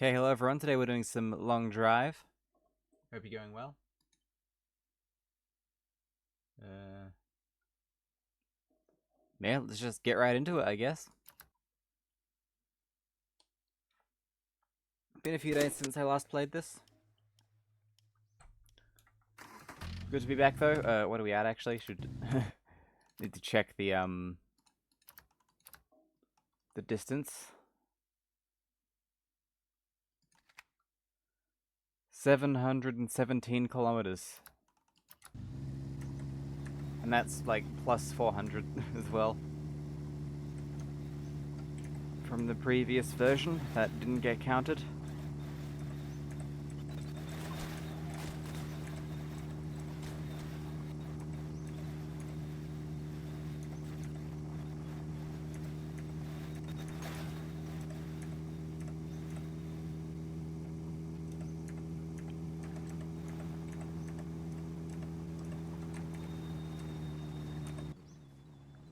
Okay, hello everyone. Today we're doing some long drive. Hope you're going well. Yeah, let's just get right into it, I guess. Been a few days since I last played this. Good to be back though. What are we at actually? Should need to check the distance. 717 kilometers. And that's like plus 400 as well. From the previous version that didn't get counted.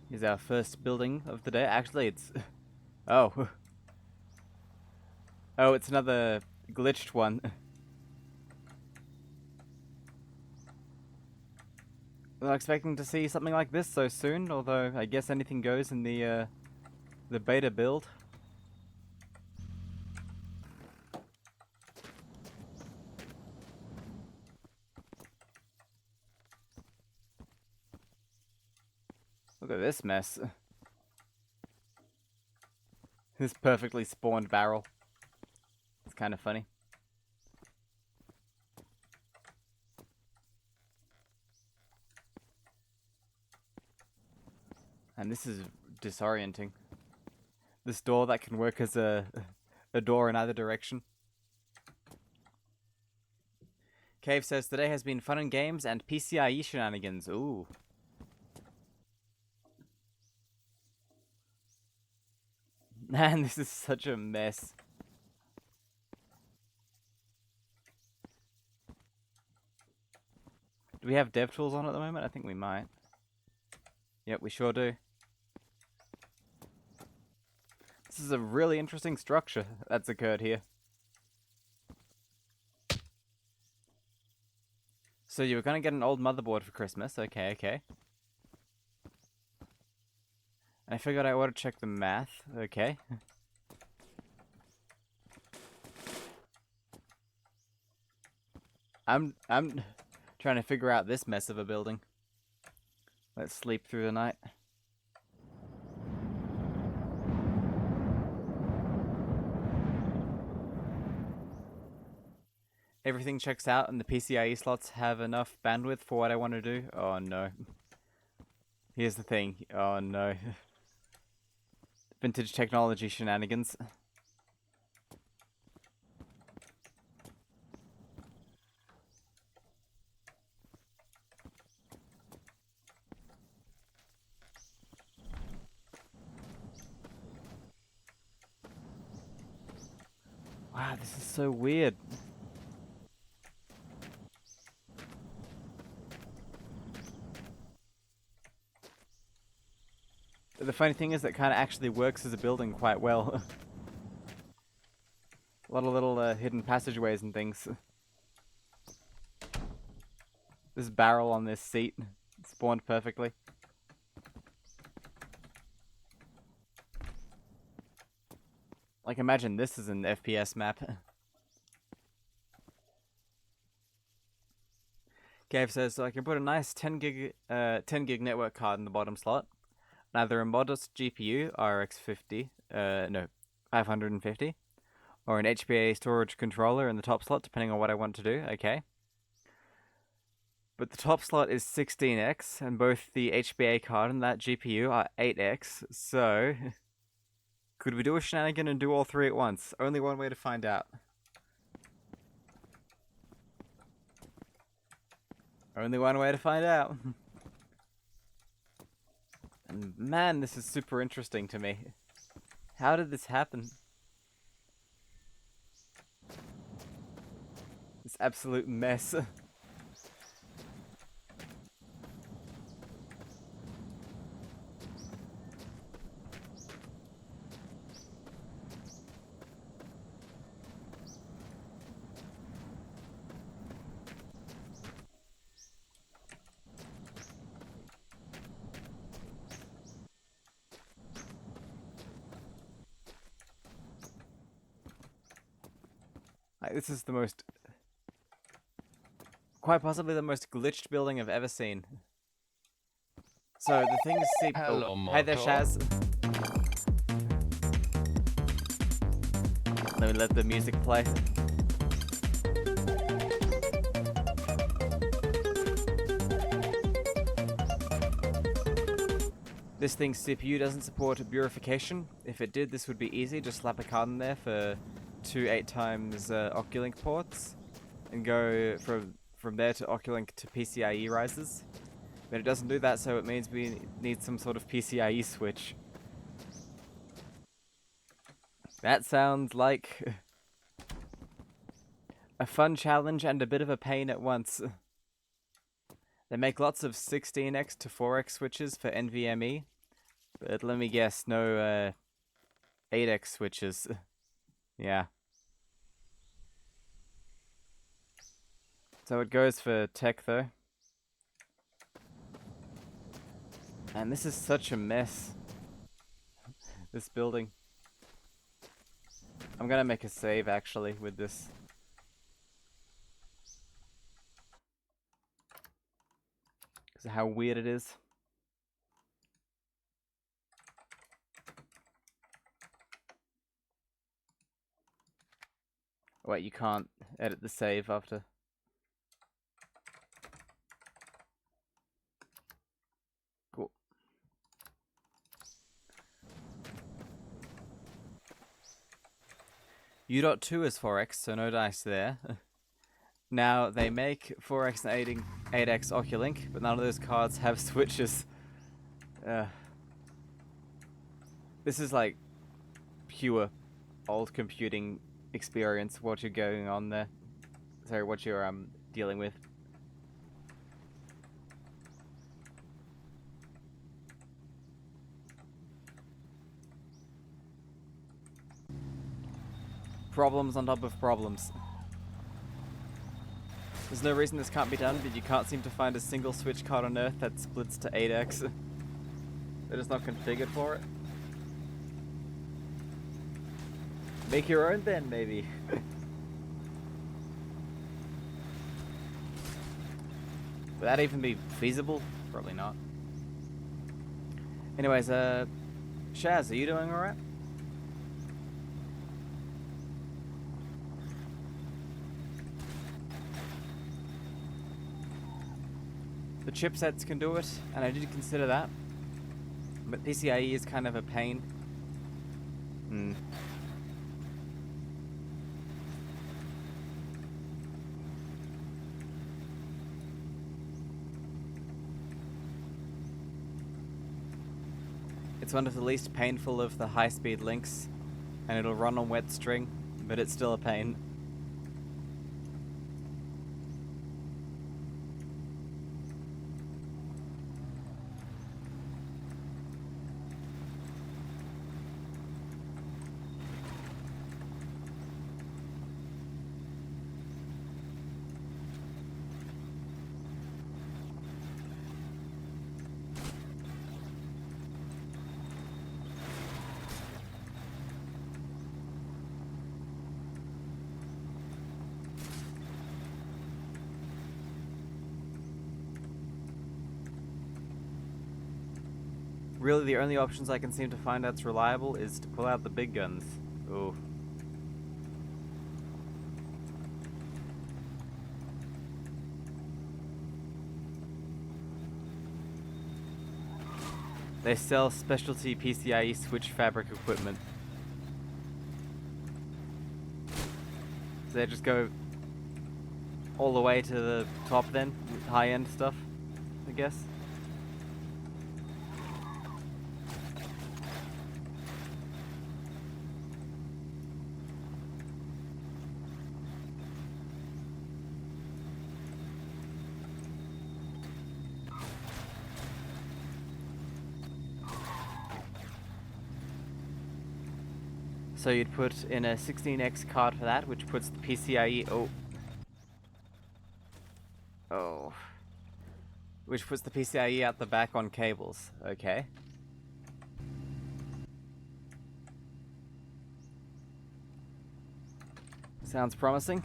Here's our first building of the day. Actually, it's... Oh. Oh, it's another glitched one. Not expecting to see something like this so soon, although I guess anything goes in the beta build. Look at this mess. This perfectly spawned barrel. It's kind of funny. And this is disorienting. This door that can work as a door in either direction. Cave says, today has been fun and games and PCIe shenanigans. Ooh. Man, this is such a mess. Do we have DevTools on at the moment? I think we might. Yep, we sure do. This is a really interesting structure that's occurred here. So you were gonna get an old motherboard for Christmas. Okay, okay. I figured I ought to check the math. Okay. I'm trying to figure out this mess of a building. Let's sleep through the night. Everything checks out and the PCIe slots have enough bandwidth for what I want to do. Oh no. Here's the thing. Oh no. Vintage technology shenanigans. Wow, this is so weird. The funny thing is that kind of actually works as a building quite well. A lot of little hidden passageways and things. This barrel on this seat spawned perfectly. Like, imagine this is an FPS map. Gav says, so I can put a nice 10 gig network card in the bottom slot. Either a modest GPU, RX 50, no, 550, or an HBA storage controller in the top slot, depending on what I want to do. Okay. But the top slot is 16x, and both the HBA card and that GPU are 8x, so... Could we do a shenanigan and do all three at once? Only one way to find out. Only one way to find out. And man, this is super interesting to me. How did this happen? This absolute mess. Like, this is the most, quite possibly the most glitched building I've ever seen. So the things see. Hello, Oh, hi there, Marco. Shaz. Let me let the music play. This thing's CPU doesn't support purification. If it did, this would be easy. Just slap a card in there for 2 8x Oculink ports and go from there to Oculink to PCIe rises. But it doesn't do that, so it means we need some sort of PCIe switch. That sounds like a fun challenge and a bit of a pain at once. They make lots of 16x to 4x switches for NVMe, but let me guess, no 8x switches. Yeah. So it goes for tech though. And this is such a mess. This building. I'm gonna make a save actually with this. Because of how weird it is. Wait, you can't edit the save after. Cool. U.2 is 4x, so no dice there. Now, they make 4x and 8x Oculink, but none of those cards have switches. This is like pure old computing experience, what you're going on there. Sorry, what you're dealing with. Problems on top of problems. There's no reason this can't be done, but you can't seem to find a single switch card on Earth that splits to 8x. They're just not configured for it. Make your own then, maybe. Would that even be feasible? Probably not. Anyways, Shaz, are you doing alright? The chipsets can do it, and I did consider that. But PCIe is kind of a pain. It's one of the least painful of the high-speed links, and it'll run on wet string, but it's still a pain. Really, the only options I can seem to find that's reliable is to pull out the big guns. Ooh. They sell specialty PCIe switch fabric equipment. So they just go all the way to the top then, with high-end stuff, I guess. So you'd put in a 16x card for that, which puts the PCIe... Oh. Which puts the PCIe out the back on cables. Okay. Sounds promising.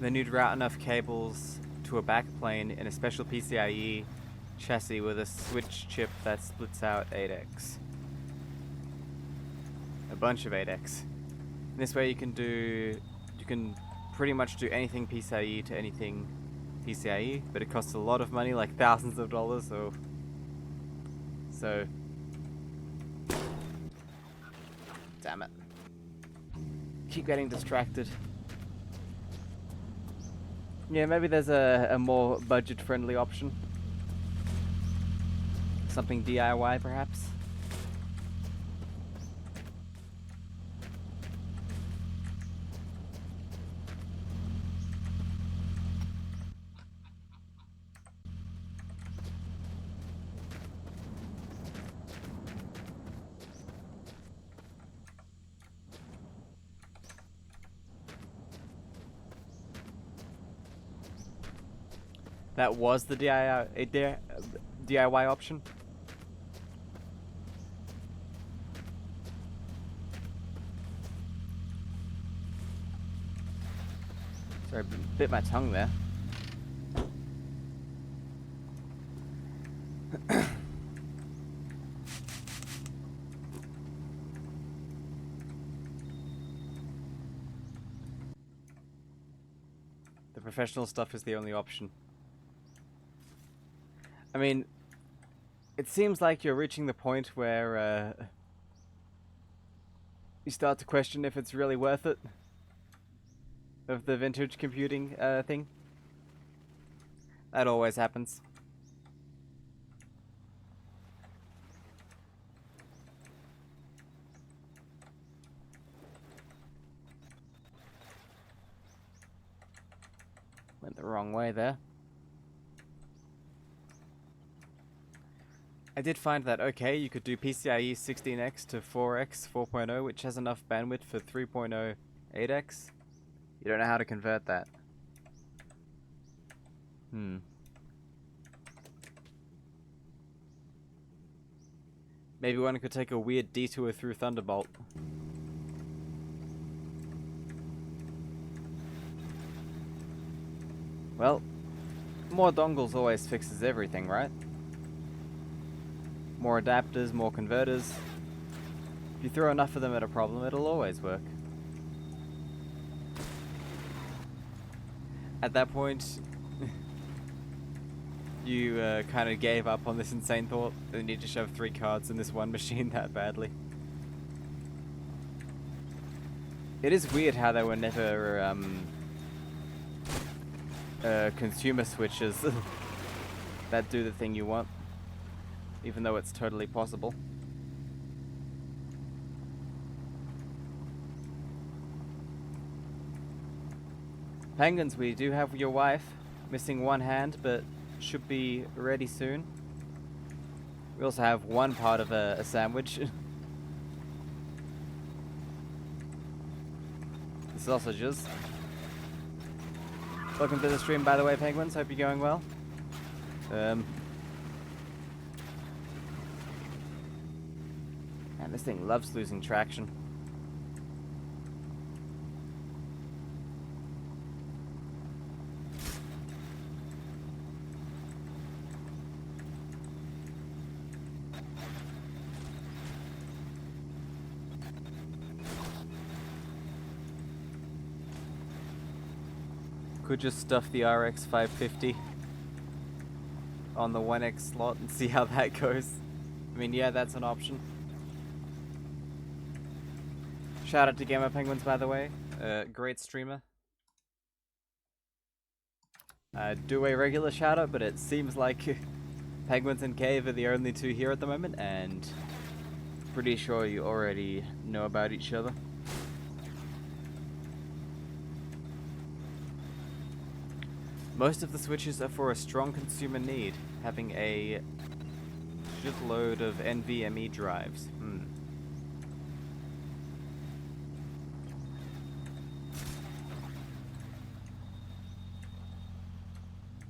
Then you'd route enough cables to a backplane in a special PCIe chassis with a switch chip that splits out 8x. A bunch of 8x. And this way you can pretty much do anything PCIe to anything PCIe, but it costs a lot of money, like thousands of dollars, so damn it. Keep getting distracted. Yeah, maybe there's a more budget-friendly option. Something DIY, perhaps? That was the DIY option? Sorry, bit my tongue there. The professional stuff is the only option. I mean, it seems like you're reaching the point where you start to question if it's really worth it. Of the vintage computing thing. That always happens. Went the wrong way there. I did find that, okay, you could do PCIe 16x to 4x 4.0, which has enough bandwidth for 3.0 8x. You don't know how to convert that. Maybe one could take a weird detour through Thunderbolt. Well, more dongles always fixes everything, right? More adapters, more converters. If you throw enough of them at a problem, it'll always work. At that point, you kind of gave up on this insane thought that you need to shove 3 cards in this one machine that badly. It is weird how there were never consumer switches that do the thing you want, even though it's totally possible. Penguins, we do have your wife. Missing one hand, but should be ready soon. We also have one part of a sandwich. The sausages. Welcome to the stream, by the way, Penguins. Hope you're going well. Man, this thing loves losing traction. Could just stuff the RX 550 on the 1X slot and see how that goes. I mean, yeah, that's an option. Shout out to Gamer Penguins, by the way. Great streamer. do a regular shout out, but it seems like Penguins and Cave are the only two here at the moment, and pretty sure you already know about each other. Most of the switches are for a strong consumer need, having a shitload of NVMe drives.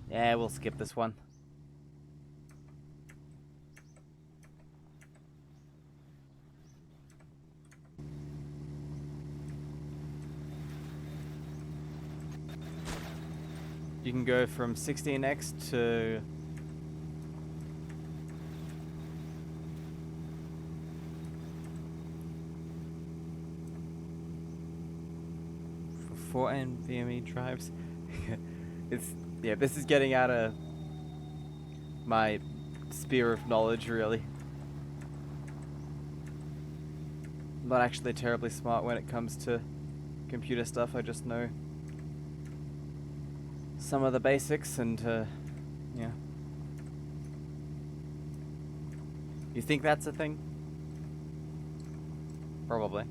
Yeah, we'll skip this one. You can go from 16x to four NVMe drives. Yeah, this is getting out of my sphere of knowledge, really. I'm not actually terribly smart when it comes to computer stuff. I just know some of the basics, and yeah. You think that's a thing? Probably.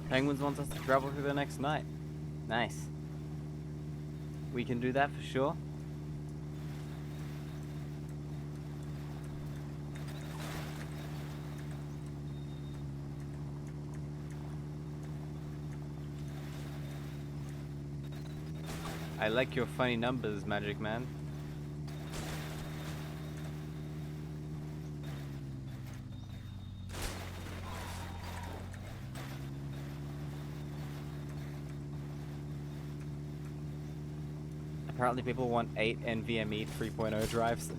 Penguins wants us to travel through the next night. Nice. We can do that for sure. I like your funny numbers, Magic Man. Apparently people want 8 NVMe 3.0 drives.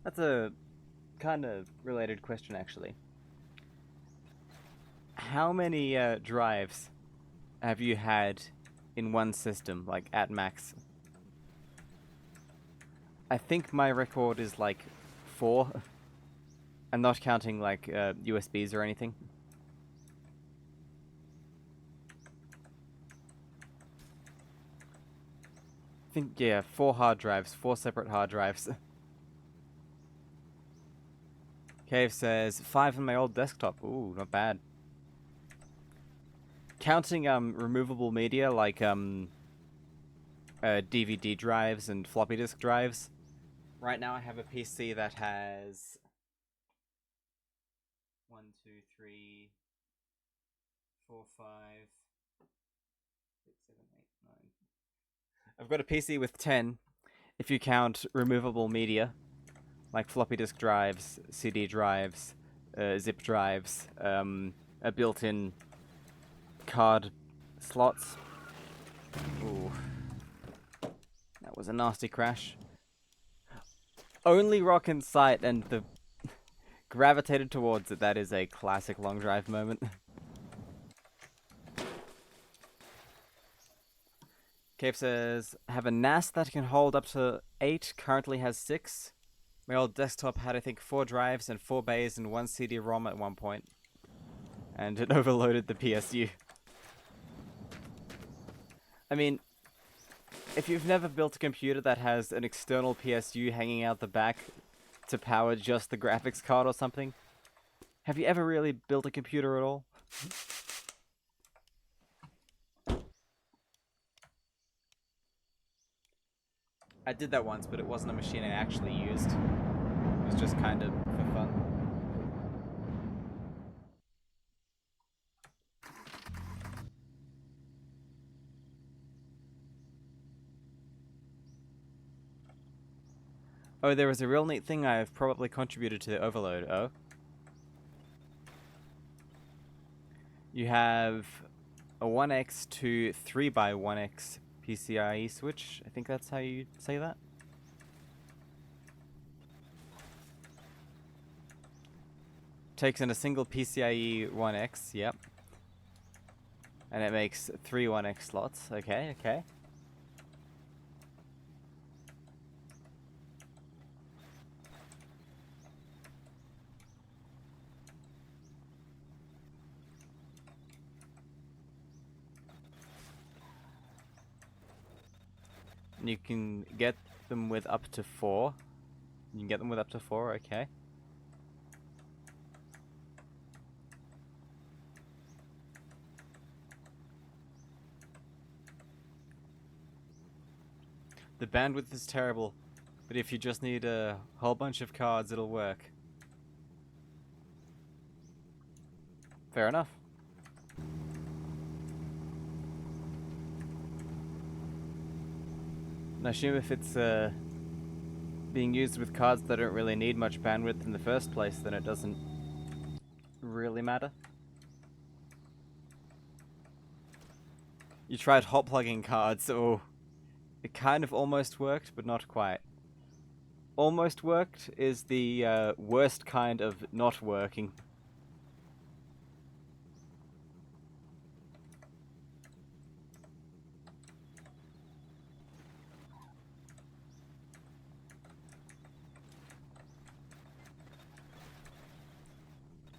That's a kind of related question, actually. How many drives have you had in one system, like at max? I think my record is like 4. I'm not counting like USBs or anything. I think, yeah, 4 hard drives, 4 separate hard drives. Cave says 5 on my old desktop. Ooh, not bad. Counting removable media like DVD drives and floppy disk drives. Right now I have a PC that has 1, 2, 3, 4, 5, 6, 7, 8, 9. I've got a PC with 10 if you count removable media like floppy disk drives, CD drives, zip drives, a built-in card slots. Ooh. That was a nasty crash. Only rock in sight, and the gravitated towards it. That is a classic long drive moment. Cave says, have a NAS that can hold up to 8, currently has 6. My old desktop had, I think, 4 drives and 4 bays and 1 CD-ROM at one point. And it overloaded the PSU. I mean, if you've never built a computer that has an external PSU hanging out the back to power just the graphics card or something, have you ever really built a computer at all? I did that once, but it wasn't a machine I actually used. It was just kind of for fun. Oh, there was a real neat thing I've probably contributed to the overload. Oh? You have a 1x to 3x1x PCIe switch. I think that's how you say that. Takes in a single PCIe 1x, yep. And it makes 3 1x slots. Okay, okay. And you can get them with up to 4. You can get them with up to 4, okay. The bandwidth is terrible, but if you just need a whole bunch of cards, it'll work. Fair enough. And I assume if it's being used with cards that don't really need much bandwidth in the first place, then it doesn't really matter. You tried hot plugging cards, so it kind of almost worked, but not quite. Almost worked is the worst kind of not working.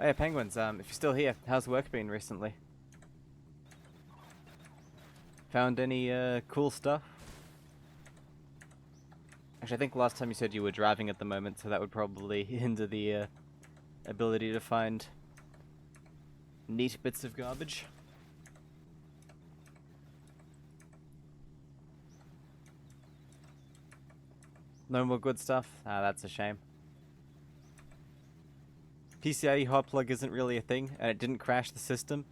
Oh yeah, Penguins, if you're still here, how's work been recently? Found any cool stuff? Actually, I think last time you said you were driving at the moment, so that would probably hinder the ability to find neat bits of garbage. No more good stuff? Ah, that's a shame. PCIe hot plug isn't really a thing, and it didn't crash the system.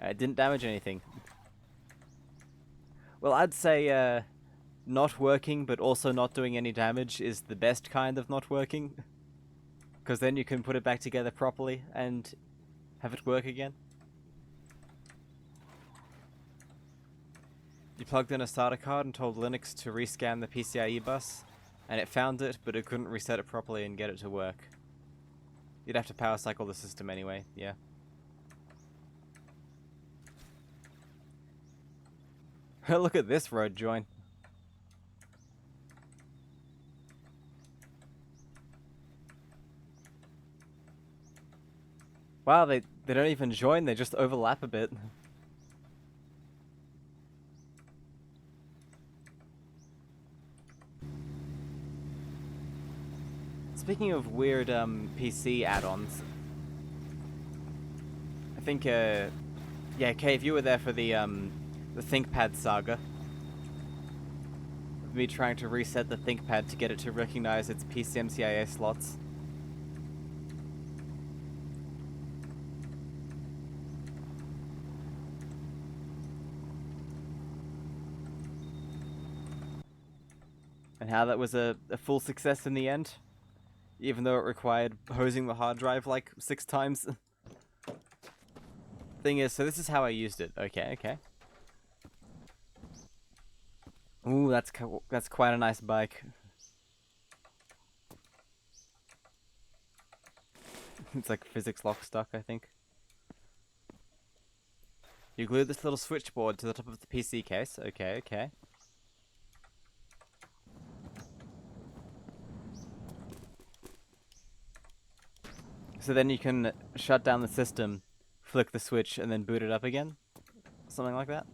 It didn't damage anything. Well, I'd say not working, but also not doing any damage is the best kind of not working. Because then you can put it back together properly and have it work again. You plugged in a SATA card and told Linux to rescan the PCIe bus, and it found it, but it couldn't reset it properly and get it to work. You'd have to power cycle the system anyway, yeah. Look at this road join. Wow, they don't even join, they just overlap a bit. Speaking of weird PC add-ons, I think yeah, Cave, you were there for the ThinkPad saga. Me trying to reset the ThinkPad to get it to recognize its PCMCIA slots. And how that was a full success in the end, even though it required hosing the hard drive like 6 times. Thing is, so this is how I used it. Okay, okay. Ooh, that's quite a nice bike. It's like physics lock stock, I think. You glue this little switchboard to the top of the PC case. Okay, okay. So then you can shut down the system, flick the switch, and then boot it up again? Something like that?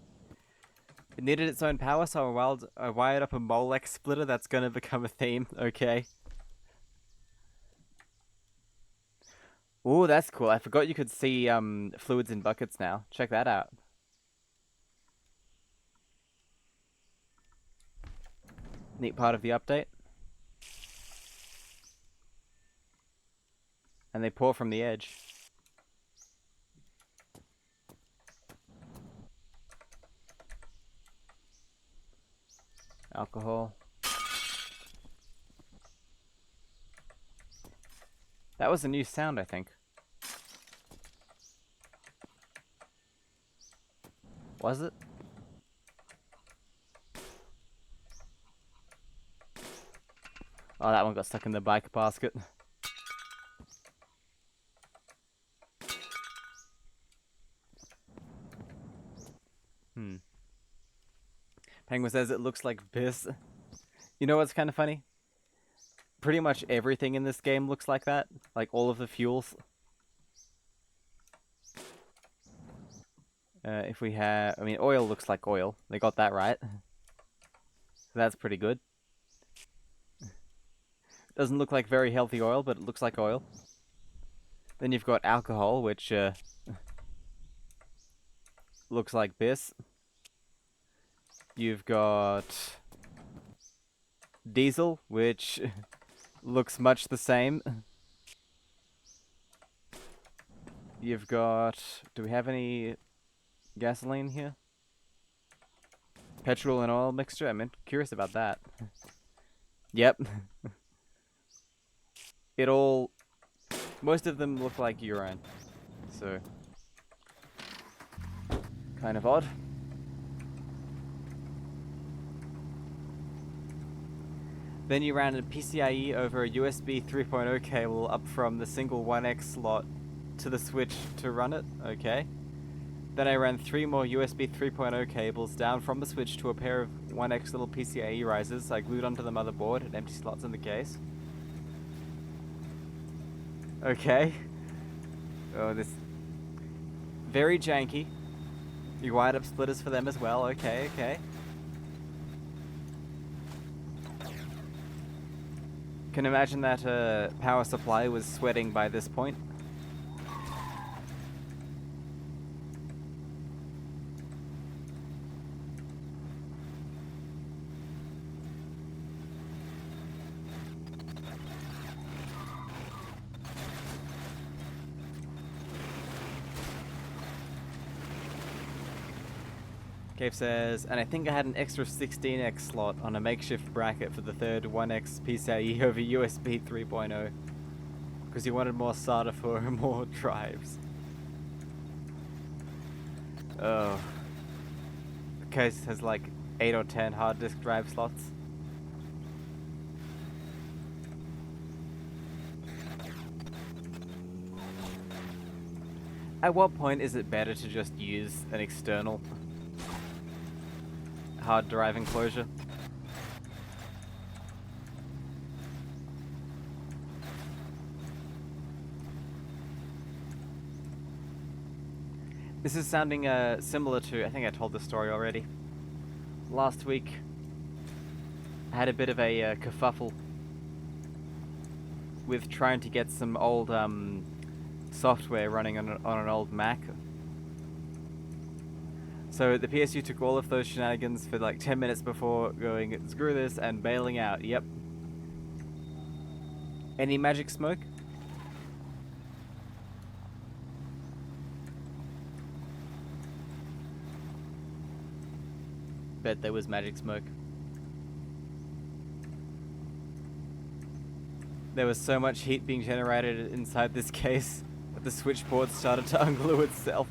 It needed its own power, so I wired up a Molex splitter that's gonna become a theme. Okay. Ooh, that's cool. I forgot you could see fluids in buckets now. Check that out. Neat part of the update. And they pour from the edge. Alcohol. That was a new sound, I think. Was it? Oh, that one got stuck in the bike basket. Penguin says it looks like piss. You know what's kind of funny? Pretty much everything in this game looks like that. Like all of the fuels. If we have... I mean, oil looks like oil. They got that right. So that's pretty good. Doesn't look like very healthy oil, but it looks like oil. Then you've got alcohol, which looks like piss. You've got diesel, which looks much the same. You've got... Do we have any gasoline here? Petrol and oil mixture? I'm curious about that. Yep. It all... Most of them look like urine. So... kind of odd. Then you ran a PCIe over a USB 3.0 cable up from the single 1X slot to the switch to run it. Okay. Then I ran 3 more USB 3.0 cables down from the switch to a pair of 1X little PCIe risers I glued onto the motherboard and empty slots in the case. Okay. Oh, this... very janky. You wired up splitters for them as well. Okay, okay. Can imagine that power supply was sweating by this point. Cave says, and I think I had an extra 16X slot on a makeshift bracket for the third 1X PCIe over USB 3.0 because you wanted more SATA for more drives. Oh. The case has like 8 or 10 hard disk drive slots. At what point is it better to just use an external hard drive enclosure? This is sounding similar to, I think I told this story already. Last week, I had a bit of a kerfuffle with trying to get some old software running on an old Mac. So the PSU took all of those shenanigans for like 10 minutes before going, screw this, and bailing out. Yep. Any magic smoke? Bet there was magic smoke. There was so much heat being generated inside this case that the switchboard started to unglue itself.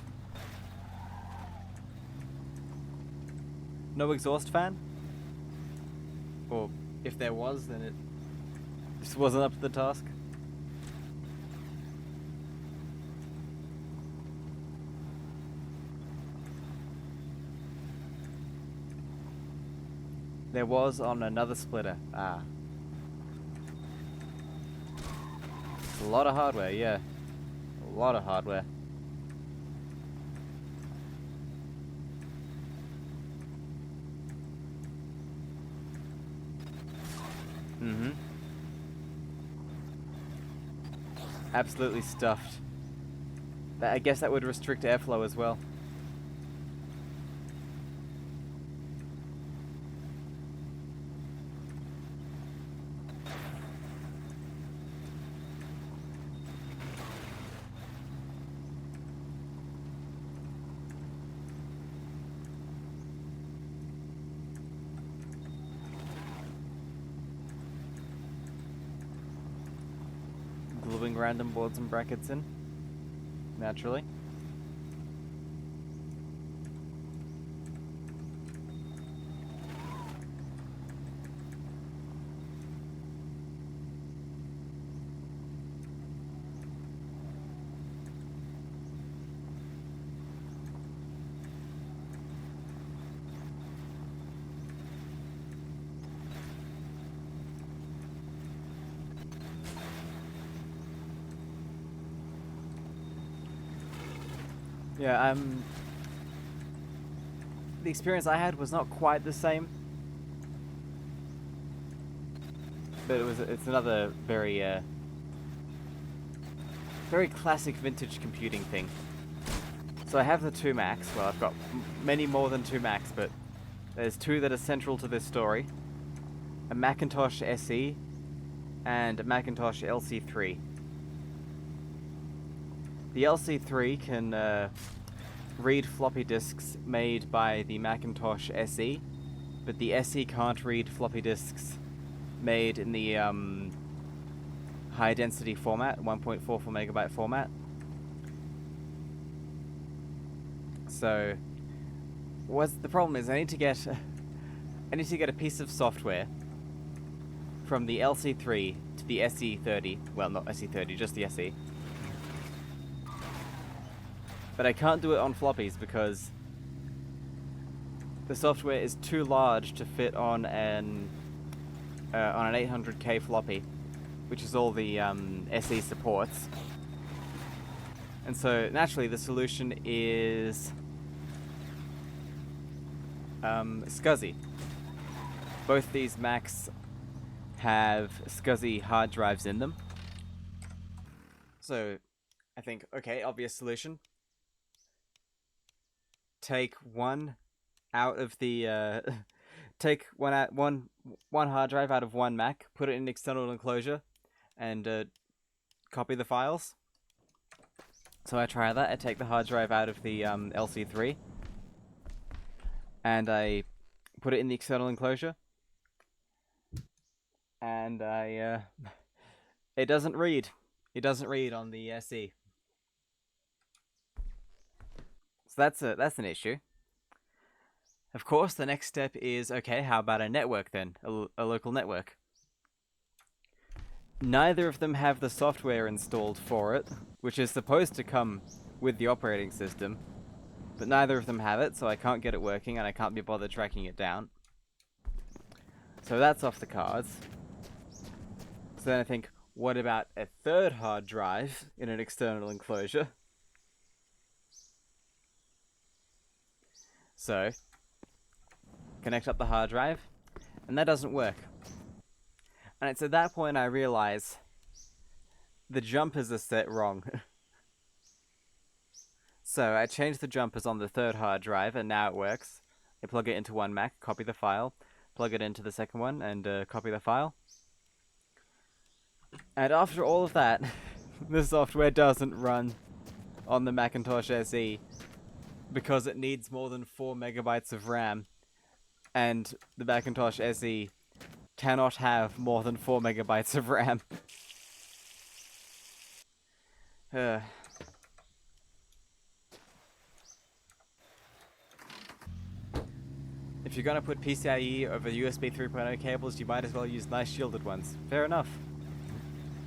No exhaust fan? Or if there was, then it just wasn't up to the task. There was on another splitter. Ah. It's a lot of hardware, yeah. A lot of hardware. Mm-hmm. Absolutely stuffed. I guess that would restrict airflow as well. Gluing random boards and brackets in. Naturally. Yeah, the experience I had was not quite the same, but it's another very classic vintage computing thing. So I have the two Macs. Well, I've got many more than two Macs, but there's two that are central to this story: a Macintosh SE and a Macintosh LC3. The LC3 can read floppy disks made by the Macintosh SE, but the SE can't read floppy disks made in the high density format, 1.44 megabyte format. So, the problem is I need to get a piece of software from the LC3 to the SE30. Well, not SE30, just the SE. But I can't do it on floppies because the software is too large to fit on an 800K floppy, which is all the SE supports. And so naturally the solution is SCSI. Both these Macs have SCSI hard drives in them. So I think, okay, obvious solution. Take one out of the take one hard drive out of one Mac, put it in an external enclosure, and copy the files. So I try that. I take the hard drive out of the LC3, and I put it in the external enclosure, and it doesn't read. It doesn't read on the SE. So that's an issue. Of course, the next step is, okay, how about a network then? A local network. Neither of them have the software installed for it, which is supposed to come with the operating system, but neither of them have it, so I can't get it working and I can't be bothered tracking it down. So that's off the cards. So then I think, what about a third hard drive in an external enclosure? So, connect up the hard drive, and that doesn't work. And it's at that point I realize the jumpers are set wrong. So I changed the jumpers on the third hard drive, and now it works. I plug it into one Mac, copy the file, plug it into the second one, and copy the file. And after all of that, the software doesn't run on the Macintosh SE because it needs more than 4 megabytes of RAM, and the Macintosh SE cannot have more than 4 megabytes of RAM. If you're gonna put PCIe over USB 3.0 cables, you might as well use nice shielded ones. Fair enough.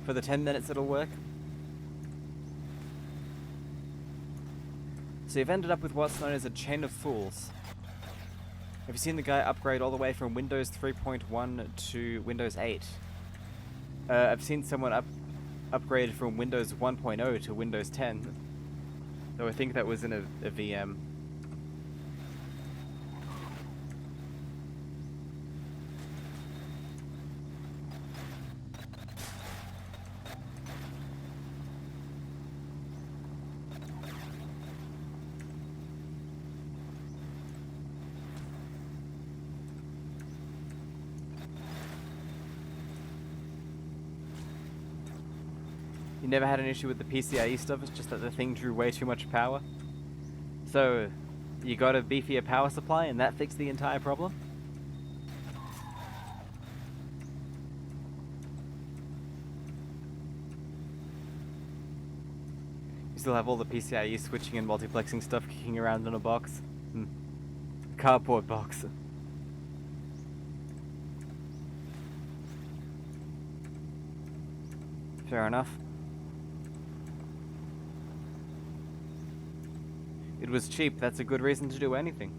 For the 10 minutes it'll work. So you've ended up with what's known as a chain of fools. Have you seen the guy upgrade all the way from Windows 3.1 to Windows 8? I've seen someone upgrade from Windows 1.0 to Windows 10. Though I think that was in a VM. You never had an issue with the PCIe stuff, it's just that the thing drew way too much power. So, you got a beefier power supply and that fixed the entire problem? You still have all the PCIe switching and multiplexing stuff kicking around in a box? Cardboard box. Fair enough. It was cheap, that's a good reason to do anything.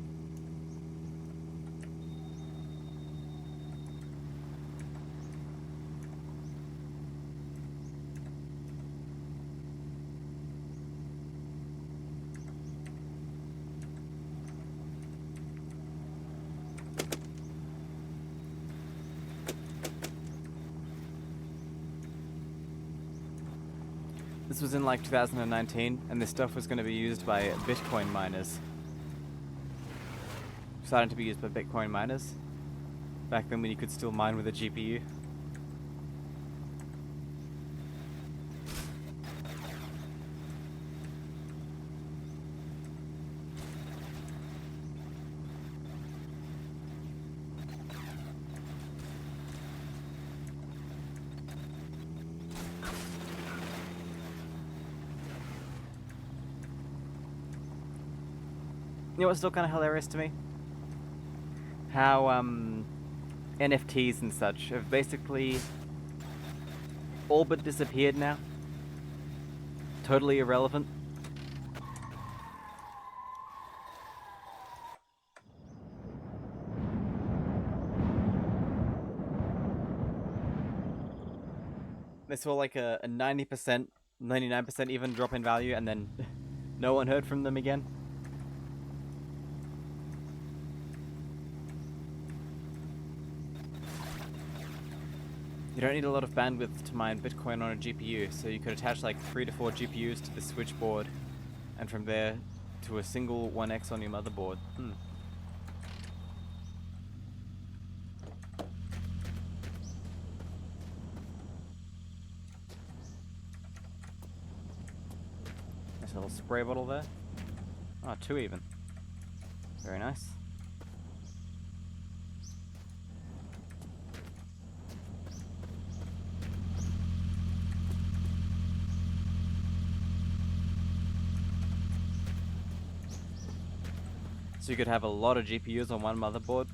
This was in like 2019, and this stuff was going to be used by Bitcoin miners. Starting to be used by Bitcoin miners. Back then when you could still mine with a GPU. You know what's still kind of hilarious to me? How NFTs and such have basically all but disappeared now. Totally irrelevant. They saw like a 90%, 99% even drop in value, and then no one heard from them again. You don't need a lot of bandwidth to mine Bitcoin on a GPU, so you could attach like 3 to 4 GPUs to the switchboard, and from there to a single 1x on your motherboard. Nice little spray bottle there. Oh, 2 even. Very nice. So you could have a lot of GPUs on one motherboard.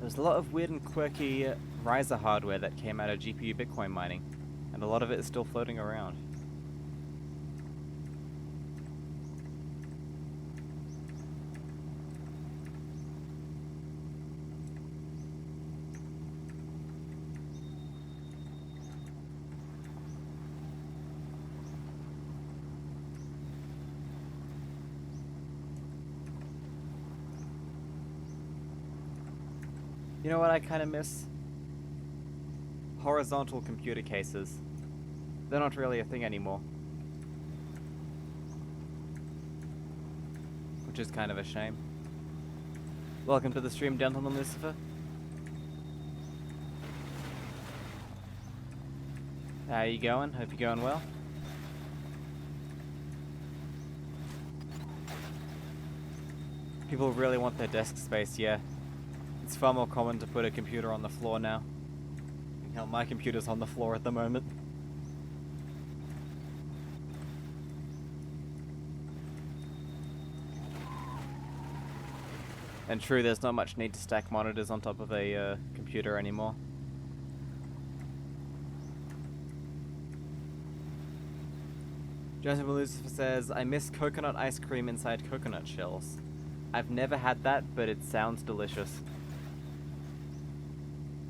There's a lot of weird and quirky riser hardware that came out of GPU Bitcoin mining, and a lot of it is still floating around. You know what I kind of miss? Horizontal computer cases. They're not really a thing anymore. Which is kind of a shame. Welcome to the stream, Gentleman Lucifer. How you going? Hope you're going well. People really want their desk space, yeah. It's far more common to put a computer on the floor now. Hell, my computer's on the floor at the moment. And true, there's not much need to stack monitors on top of a computer anymore. Joseph Lucifer says, I miss coconut ice cream inside coconut shells. I've never had that, but it sounds delicious.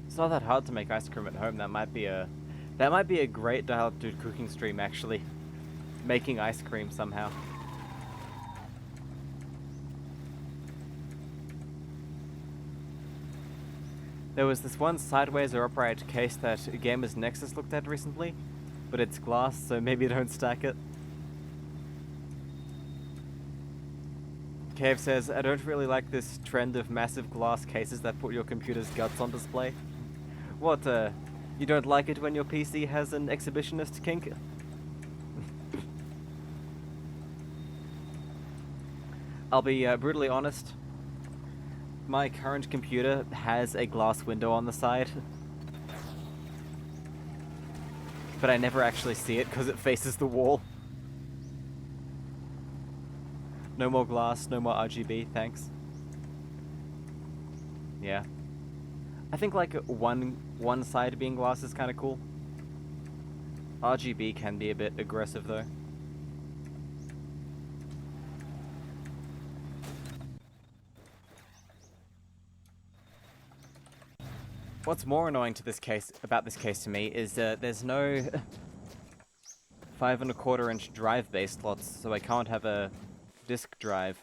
It's not that hard to make ice cream at home. That might be a great Dial-Up Dude cooking stream, actually. Making ice cream somehow. There was this one sideways or upright case that Gamers Nexus looked at recently, but it's glass, so maybe don't stack it. Cave says, I don't really like this trend of massive glass cases that put your computer's guts on display. What, you don't like it when your PC has an exhibitionist kink? I'll be brutally honest. My current computer has a glass window on the side. But I never actually see it because it faces the wall. No more glass, no more RGB, thanks. Yeah. I think like one side being glass is kind of cool. RGB can be a bit aggressive though. What's more annoying to this case about this case to me is there's no 5.25-inch drive bay slots, so I can't have a disk drive.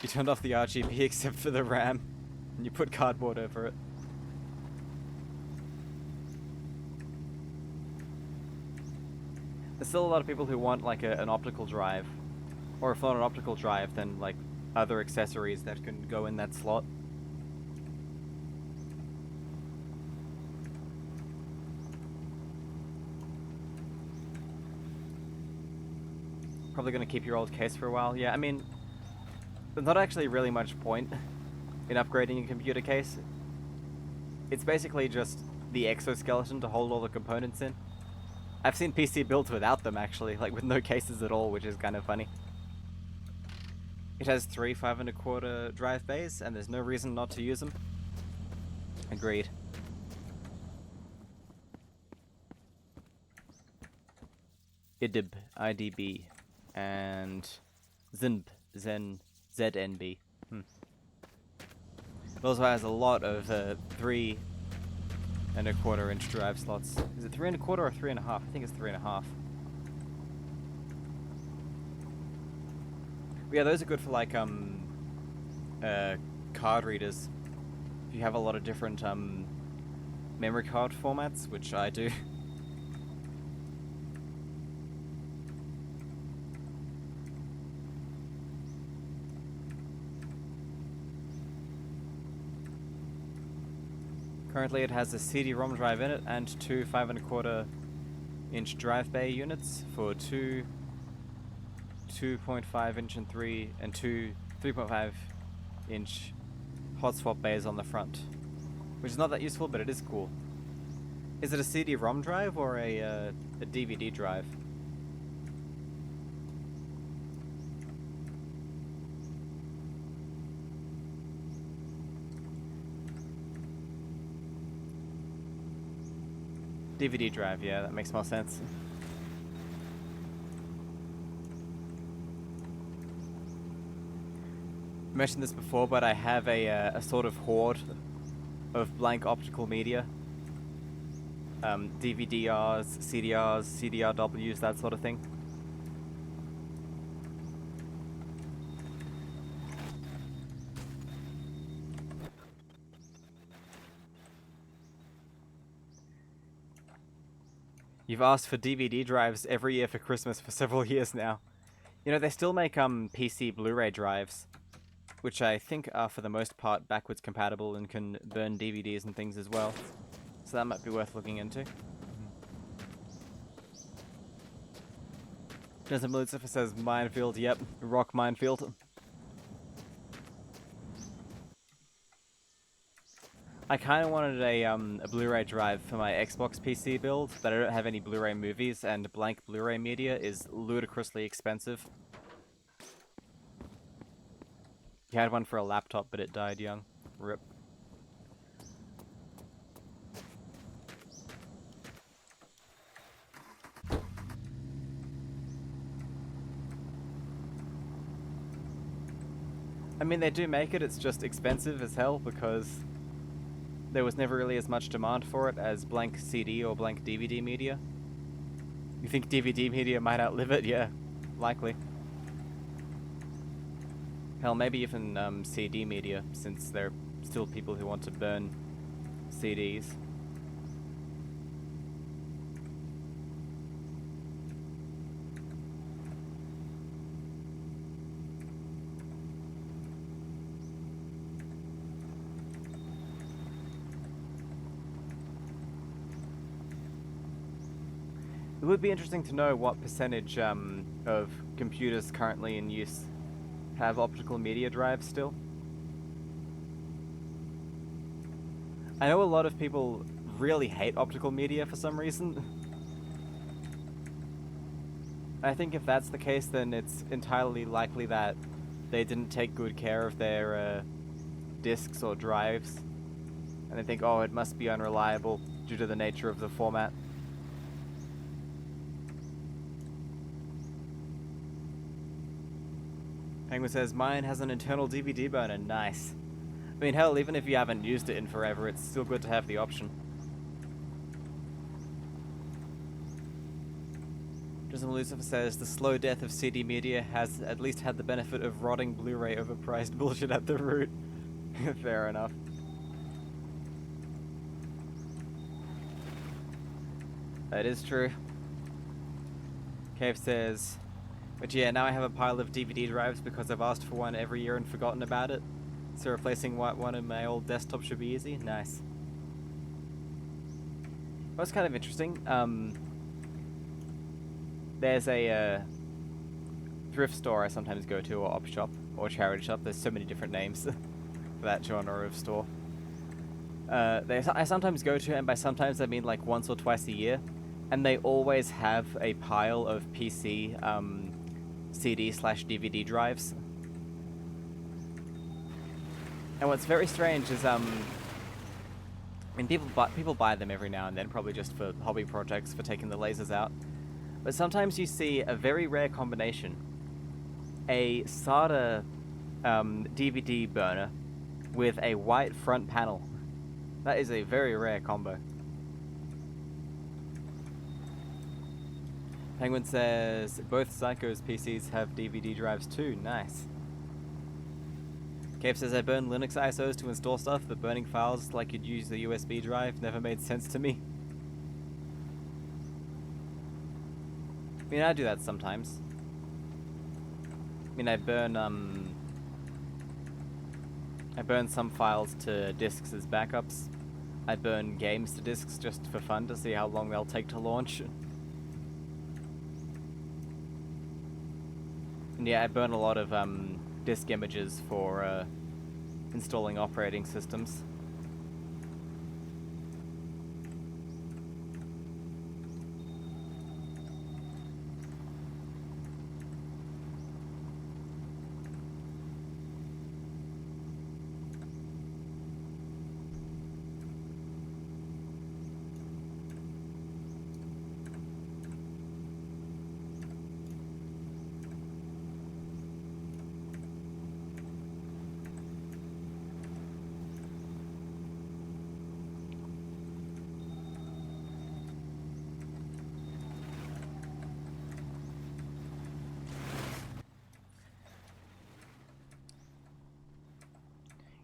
You turned off the RGB except for the RAM, and you put cardboard over it. There's still a lot of people who want like an optical drive, or if not an optical drive, then like other accessories that can go in that slot. Probably gonna keep your old case for a while. Yeah, I mean, there's not actually really much point in upgrading a computer case. It's basically just the exoskeleton to hold all the components in. I've seen PC builds without them actually, like with no cases at all, which is kind of funny. It has 3 5.25 drive bays, and there's no reason not to use them. Agreed. IDB, and ZNB, ZNB. It also has a lot of 3.25-inch drive slots. Is it 3.25 or 3.5? I think it's 3.5. But yeah, those are good for like card readers. If you have a lot of different memory card formats, which I do. Currently it has a CD-ROM drive in it and 2 5.25-inch drive bay units for 2 2.5-inch and 2 3.5-inch hot swap bays on the front, which is not that useful, but it is cool. Is it a CD-ROM drive or a DVD drive? DVD drive, yeah, that makes more sense. I mentioned this before, but I have a sort of hoard of blank optical media. DVDRs, CDRs, CDRWs, that sort of thing. You've asked for DVD drives every year for Christmas for several years now. You know, they still make PC Blu-ray drives, which I think are for the most part backwards compatible and can burn DVDs and things as well. So that might be worth looking into. Jensen Lucifer says Minefield, yep, rock Minefield. I kind of wanted a Blu-ray drive for my Xbox PC build, but I don't have any Blu-ray movies, and blank Blu-ray media is ludicrously expensive. He had one for a laptop, but it died young. RIP. I mean, they do make it, it's just expensive as hell because there was never really as much demand for it as blank CD or blank DVD media. You think DVD media might outlive it? Yeah, likely. Hell, maybe even CD media, since there are still people who want to burn CDs. It would be interesting to know what percentage of computers currently in use have optical media drives still. I know a lot of people really hate optical media for some reason. I think if that's the case, then it's entirely likely that they didn't take good care of their disks or drives, and they think, oh, it must be unreliable due to the nature of the format. Penguin says, mine has an internal DVD burner. Nice. I mean, hell, even if you haven't used it in forever, it's still good to have the option. Prism Lucifer says, the slow death of CD media has at least had the benefit of rotting Blu-ray overpriced bullshit at the root. Fair enough. That is true. Cave says, but yeah, now I have a pile of DVD drives because I've asked for one every year and forgotten about it. So replacing one in my old desktop should be easy. Nice. What's kind of interesting, there's a thrift store I sometimes go to, or op shop, or charity shop. There's so many different names for that genre of store. I sometimes go to, and by sometimes I mean like once or twice a year, and they always have a pile of PC CD/DVD drives. And what's very strange is I mean, people buy them every now and then, probably just for hobby projects, for taking the lasers out. But sometimes you see a very rare combination. A SATA DVD burner with a white front panel. That is a very rare combo. Penguin says, both Psycho's PCs have DVD drives too. Nice. Cave says, I burn Linux ISOs to install stuff, but burning files like you'd use the USB drive never made sense to me. I mean, I do that sometimes. I mean, I burn some files to disks as backups. I burn games to disks just for fun to see how long they'll take to launch. And yeah, I burn a lot of disk images for installing operating systems.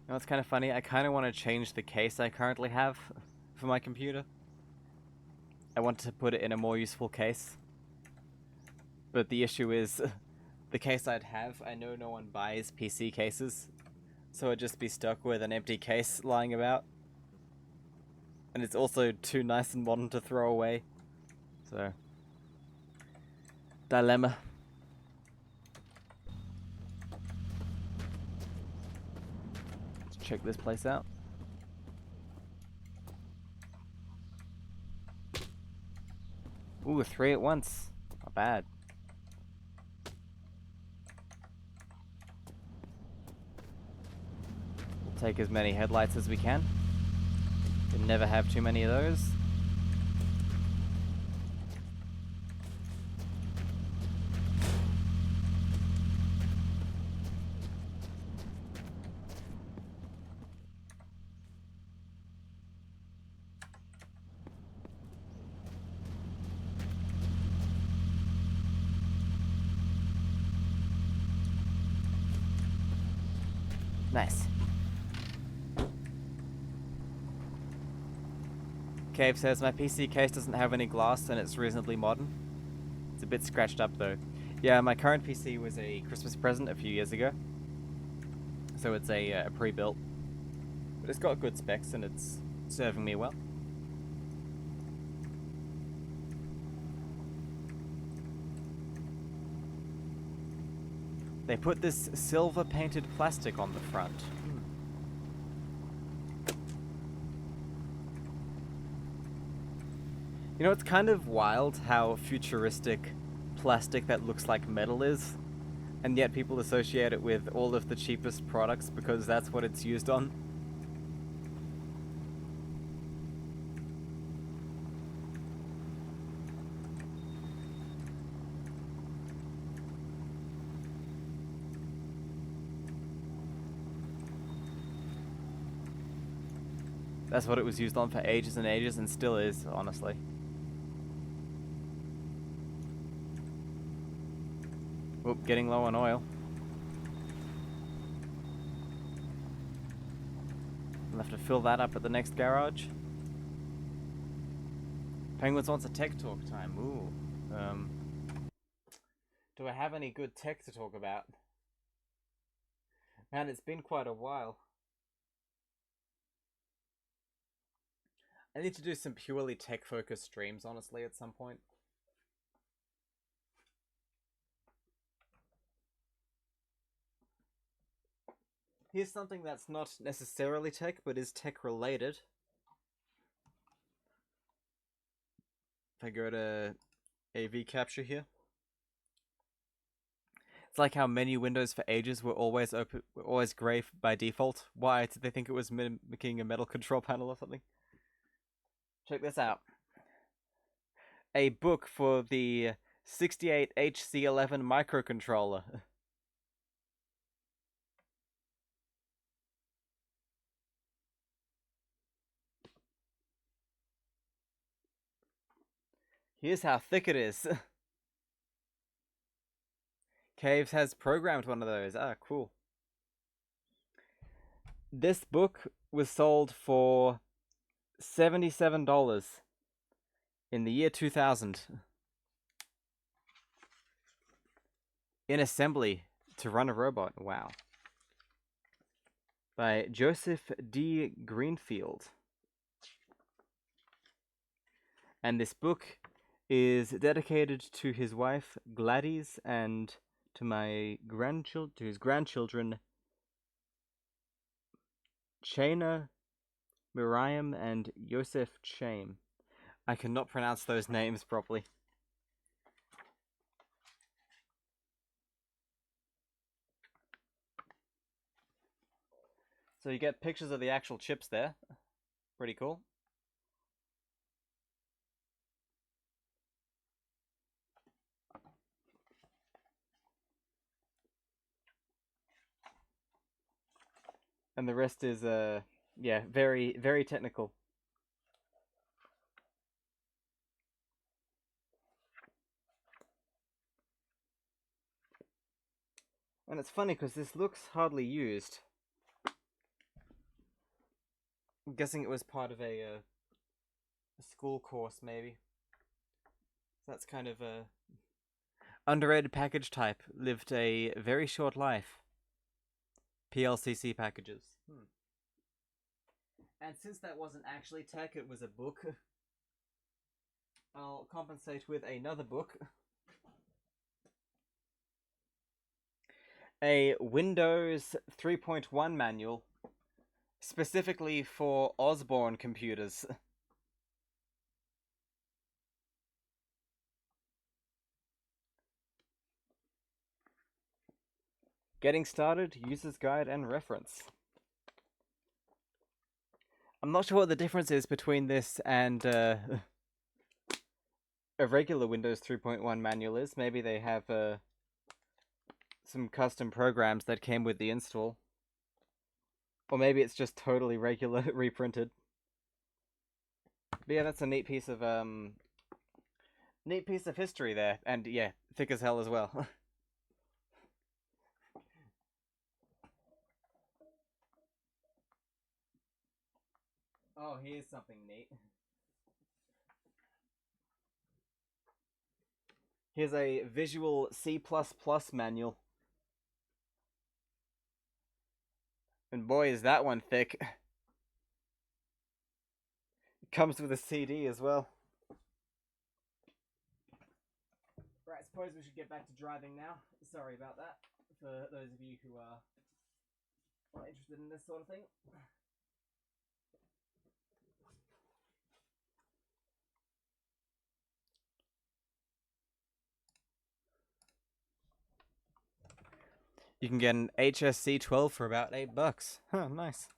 You know what's kind of funny? I kind of want to change the case I currently have for my computer. I want to put it in a more useful case. But the issue is, the case I'd have, I know no one buys PC cases. So I'd just be stuck with an empty case lying about. And it's also too nice and modern to throw away. So, dilemma. Check this place out. Ooh, 3 at once. Not bad. We'll take as many headlights as we can. Can never have too many of those. Nice. Cave says, my PC case doesn't have any glass and it's reasonably modern. It's a bit scratched up though. Yeah, my current PC was a Christmas present a few years ago. So it's a pre-built. But it's got good specs and it's serving me well. They put this silver painted plastic on the front. You know, it's kind of wild how futuristic plastic that looks like metal is, and yet people associate it with all of the cheapest products because that's what it's used on. That's what it was used on for ages and ages, and still is, honestly. Oop, getting low on oil. I'll have to fill that up at the next garage. Penguins wants a tech talk time. Ooh. Do I have any good tech to talk about? Man, it's been quite a while. I need to do some purely tech-focused streams, honestly, at some point. Here's something that's not necessarily tech, but is tech-related. If I go to AV capture here. It's like how menu windows for ages were always open, were always grey by default. Why? Did they think it was mimicking a metal control panel or something? Check this out. A book for the 68HC11 microcontroller. Here's how thick it is. Caves has programmed one of those. Ah, cool. This book was sold for $77 in the year 2000. In assembly to run a robot. Wow. By Joseph D. Greenfield. And this book is dedicated to his wife Gladys and to his grandchildren Chaina, Miriam, and Yosef Chaim. I cannot pronounce those names properly. So you get pictures of the actual chips there. Pretty cool. And the rest is, yeah, very, very technical. And it's funny because this looks hardly used. I'm guessing it was part of a school course, maybe. So that's kind of a underrated package type. Lived a very short life. PLCC packages. And since that wasn't actually tech, it was a book. I'll compensate with another book. A Windows 3.1 manual, specifically for Osborne computers. Getting started, user's guide, and reference. I'm not sure what the difference is between this and a regular Windows 3.1 manual is. Maybe they have some custom programs that came with the install. Or maybe it's just totally regular reprinted. But yeah, that's a neat piece of history there, and yeah, thick as hell as well. Oh, here's something neat. Here's a Visual C++ manual. And boy, is that one thick. It comes with a CD as well. Right, I suppose we should get back to driving now. Sorry about that, for those of you who are not interested in this sort of thing. You can get an HSC 12 for about $8. Huh, nice.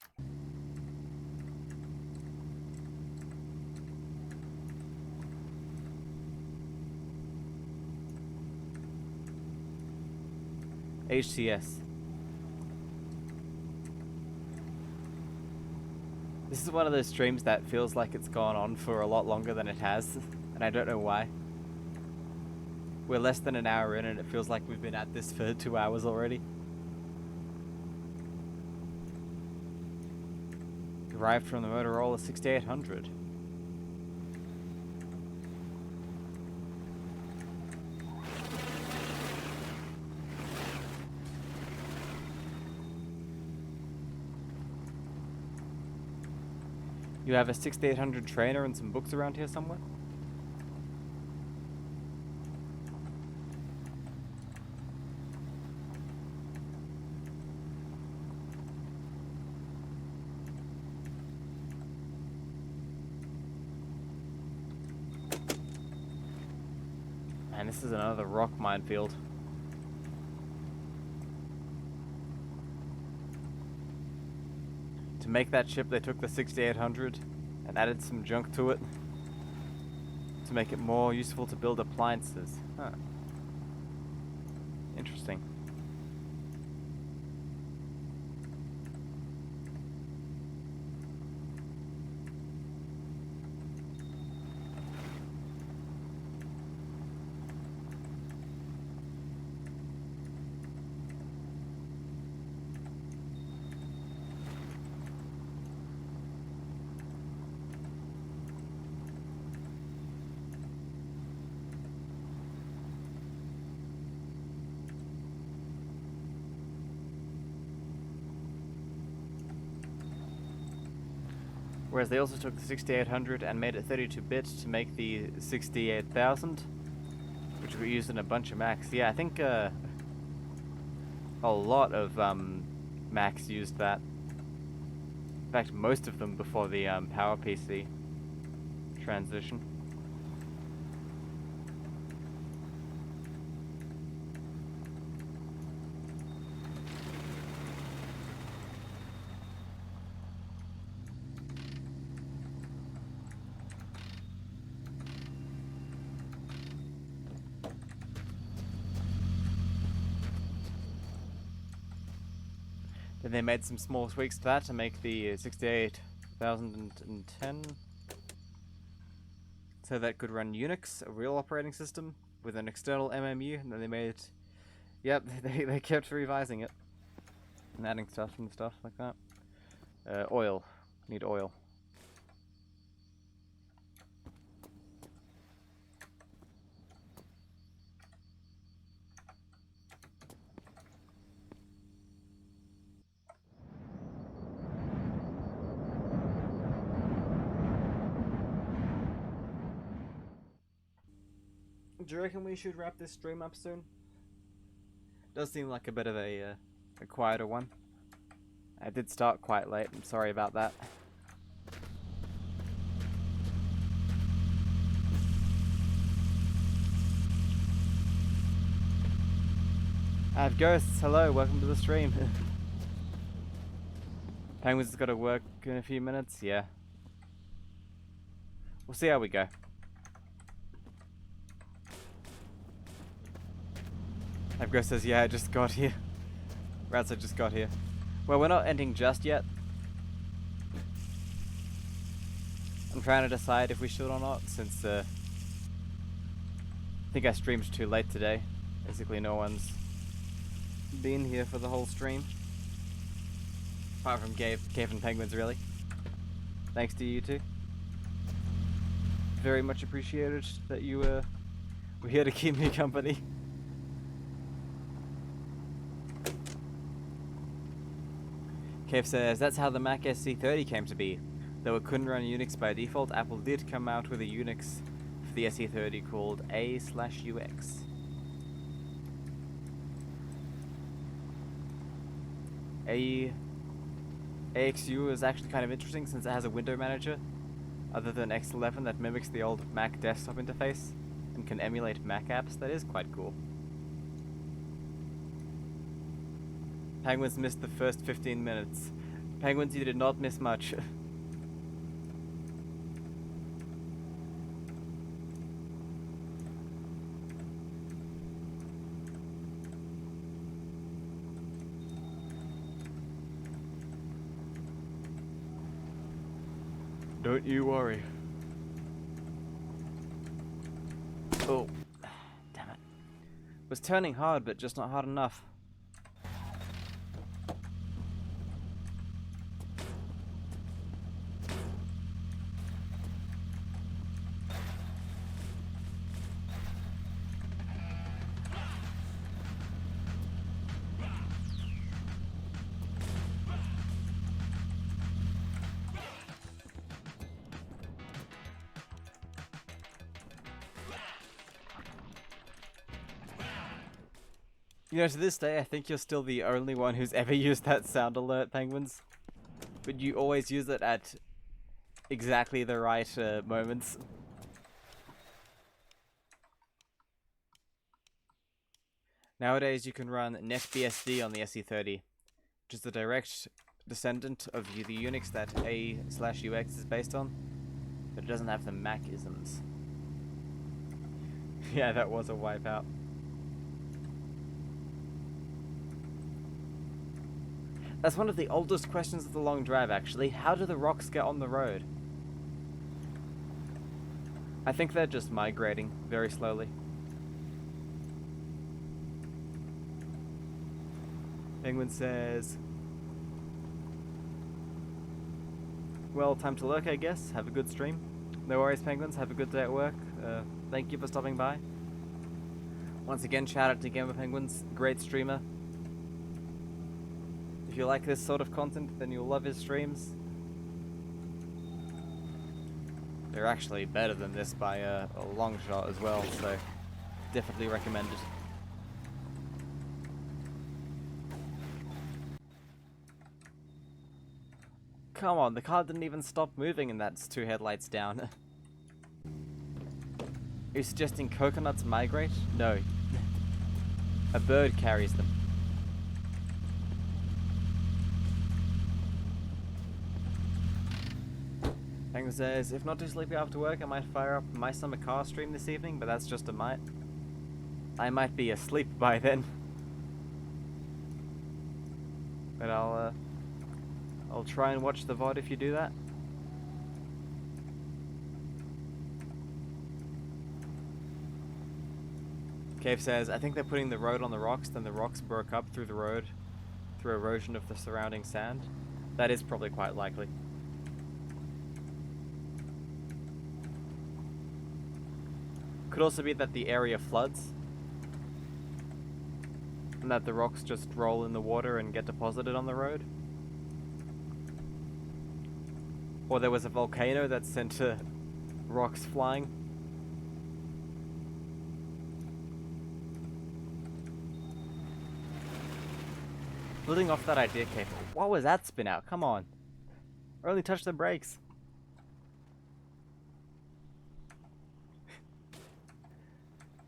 HCS. This is one of those streams that feels like it's gone on for a lot longer than it has, and I don't know why. We're less than an hour in and it feels like we've been at this for 2 hours already. Derived from the Motorola 6800. You have a 6800 trainer and some books around here somewhere? Man, this is another rock minefield. To make that ship, they took the 6800 and added some junk to it to make it more useful to build appliances. Huh. Interesting. Whereas they also took the 6800 and made it 32-bit to make the 68000, which were used in a bunch of Macs. Yeah, I think a lot of Macs used that. In fact, most of them before the PowerPC transition. Then they made some small tweaks to that to make the 68010 so that could run Unix, a real operating system, with an external MMU, and then they made it... Yep, they kept revising it. And adding stuff and stuff like that. Oil. Need oil. Do you reckon we should wrap this stream up soon? Does seem like a bit of a quieter one. I did start quite late, I'm sorry about that. I have ghosts, hello, welcome to the stream. Penguins has got to work in a few minutes, yeah. We'll see how we go. Ghost says, yeah, I just got here. Ratsa just got here. Well, we're not ending just yet. I'm trying to decide if we should or not, since I think I streamed too late today. Basically no one's been here for the whole stream. Apart from Cave and Penguins, really. Thanks to you two. Very much appreciated that you were here to keep me company. Cave says, that's how the Mac SC30 came to be. Though it couldn't run Unix by default, Apple did come out with a Unix for the SC30 called A/UX. AXU is actually kind of interesting since it has a window manager, other than X11 that mimics the old Mac desktop interface and can emulate Mac apps. That is quite cool. Penguins missed the first 15 minutes. Penguins, you did not miss much. Don't you worry. Oh, damn it. Was turning hard, but just not hard enough. You know, to this day, I think you're still the only one who's ever used that sound alert, Penguins. But you always use it at exactly the right moments. Nowadays, you can run NetBSD on the SE30, which is the direct descendant of the Unix that A/UX is based on, but it doesn't have the Mac isms. Yeah, that was a wipeout. That's one of the oldest questions of the long drive, actually. How do the rocks get on the road? I think they're just migrating very slowly. Penguin says, well, time to lurk, I guess. Have a good stream. No worries, Penguins. Have a good day at work. Thank you for stopping by. Once again, shout out to Gamer Penguins. Great streamer. If you like this sort of content, then you'll love his streams. They're actually better than this by a long shot as well, so definitely recommend it. Come on, the car didn't even stop moving and that's 2 headlights down. Are you suggesting coconuts migrate? No. A bird carries them. Penguin says, if not too sleepy after work, I might fire up my summer car stream this evening, but that's just a might. I might be asleep by then. But I'll try and watch the VOD if you do that. Cave says, I think they're putting the road on the rocks, then the rocks broke up through the road, through erosion of the surrounding sand. That is probably quite likely. Could also be that the area floods, and that the rocks just roll in the water and get deposited on the road. Or there was a volcano that sent rocks flying. Building off that idea, Cave. What was that spin out? Come on. I only touched the brakes.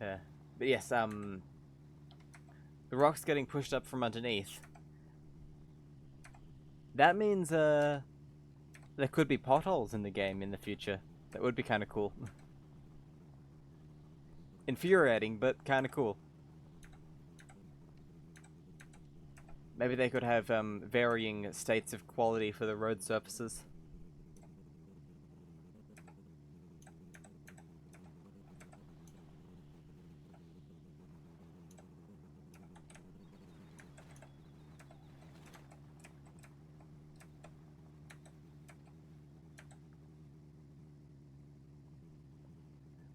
Yeah. But yes, the rocks getting pushed up from underneath. That means, there could be potholes in the game in the future. That would be kind of cool. Infuriating, but kind of cool. Maybe they could have varying states of quality for the road surfaces.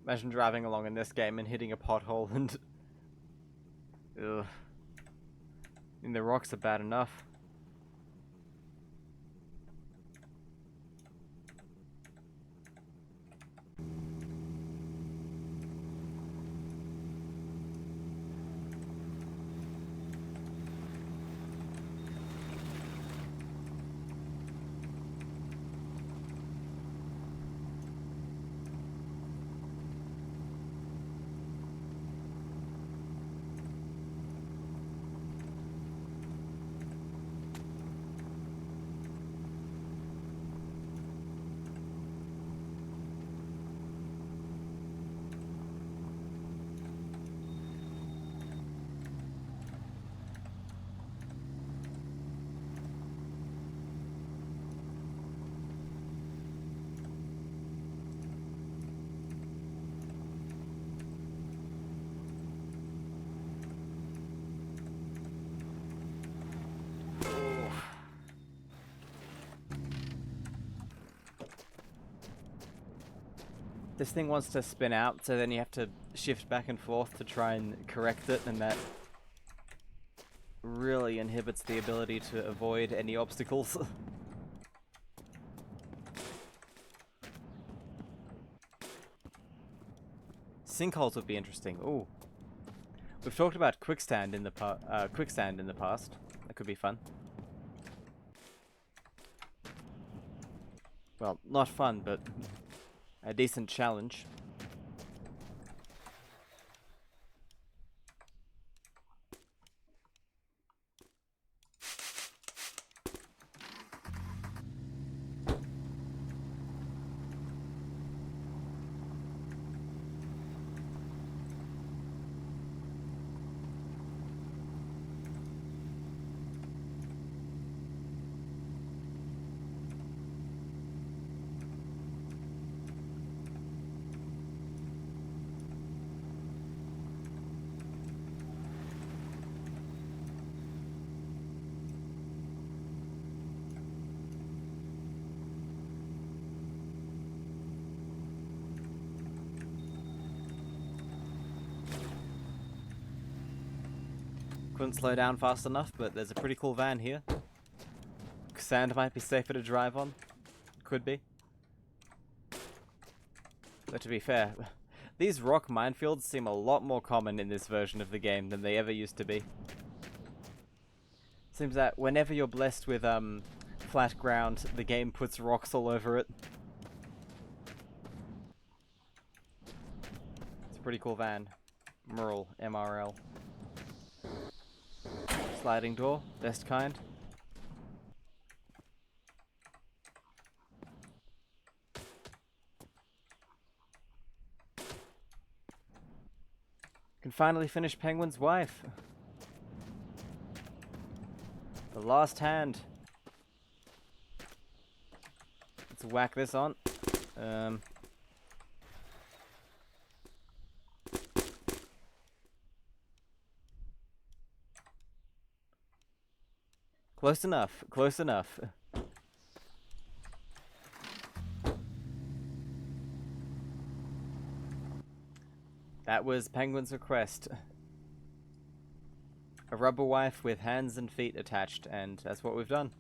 Imagine driving along in this game and hitting a pothole and... Ugh. I mean, the rocks are bad enough. This thing wants to spin out, so then you have to shift back and forth to try and correct it, and that really inhibits the ability to avoid any obstacles. Sinkholes would be interesting. Ooh. We've talked about quicksand in the past. That could be fun. Well, not fun, but a decent challenge. Couldn't slow down fast enough, but there's a pretty cool van here. Sand might be safer to drive on. Could be. But to be fair, these rock minefields seem a lot more common in this version of the game than they ever used to be. Seems that whenever you're blessed with flat ground, the game puts rocks all over it. It's a pretty cool van. Merle, MRL. Sliding door, best kind. Can finally finish Penguin's wife. The last hand. Let's whack this on. Close enough, close enough. That was Penguin's request. A rubber wife with hands and feet attached, and that's what we've done.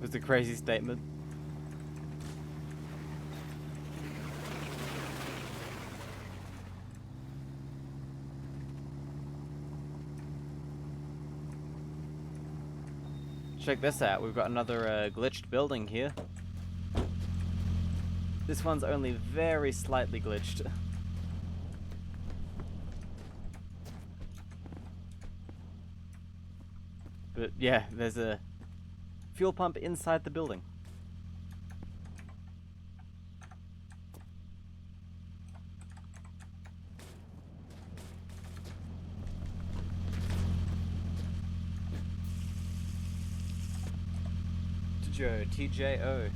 It was a crazy statement. Check this out, we've got another glitched building here. This one's only very slightly glitched. But yeah, there's a fuel pump inside the building. TJO.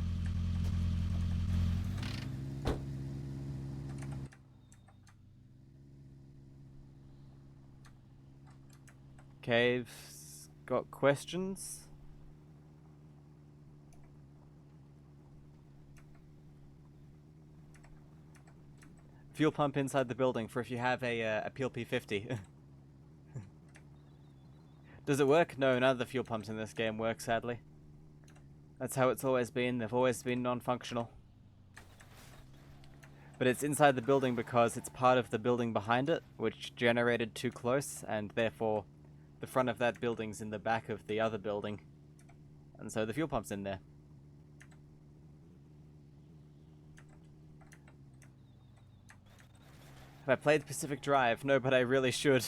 Cave's got questions? Fuel pump inside the building for if you have a Peel P50. Does it work? No, none of the fuel pumps in this game work, sadly. That's how it's always been. They've always been non-functional. But it's inside the building because it's part of the building behind it, which generated too close, and therefore the front of that building's in the back of the other building. And so the fuel pump's in there. Have I played Pacific Drive? No, but I really should.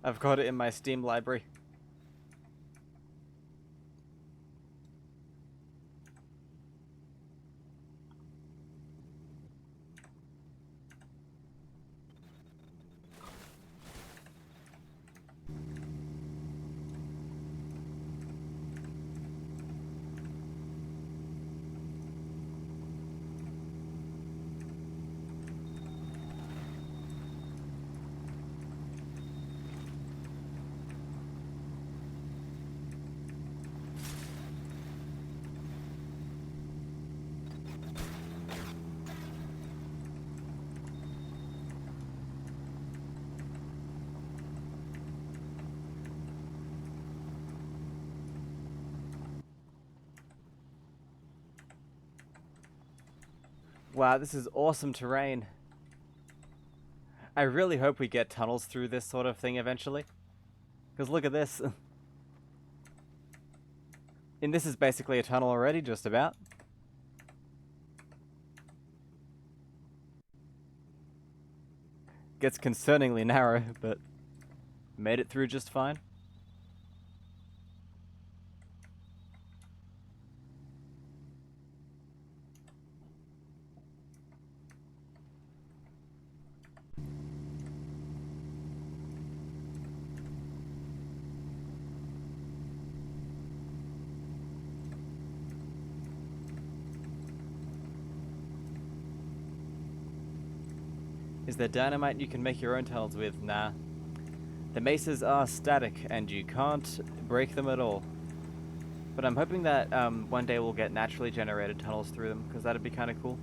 I've got it in my Steam library. Wow, this is awesome terrain. I really hope we get tunnels through this sort of thing eventually. Because look at this. And this is basically a tunnel already, just about. Gets concerningly narrow, but made it through just fine. Is there dynamite you can make your own tunnels with? Nah. The mesas are static, and you can't break them at all. But I'm hoping that one day we'll get naturally generated tunnels through them, because that'd be kind of cool.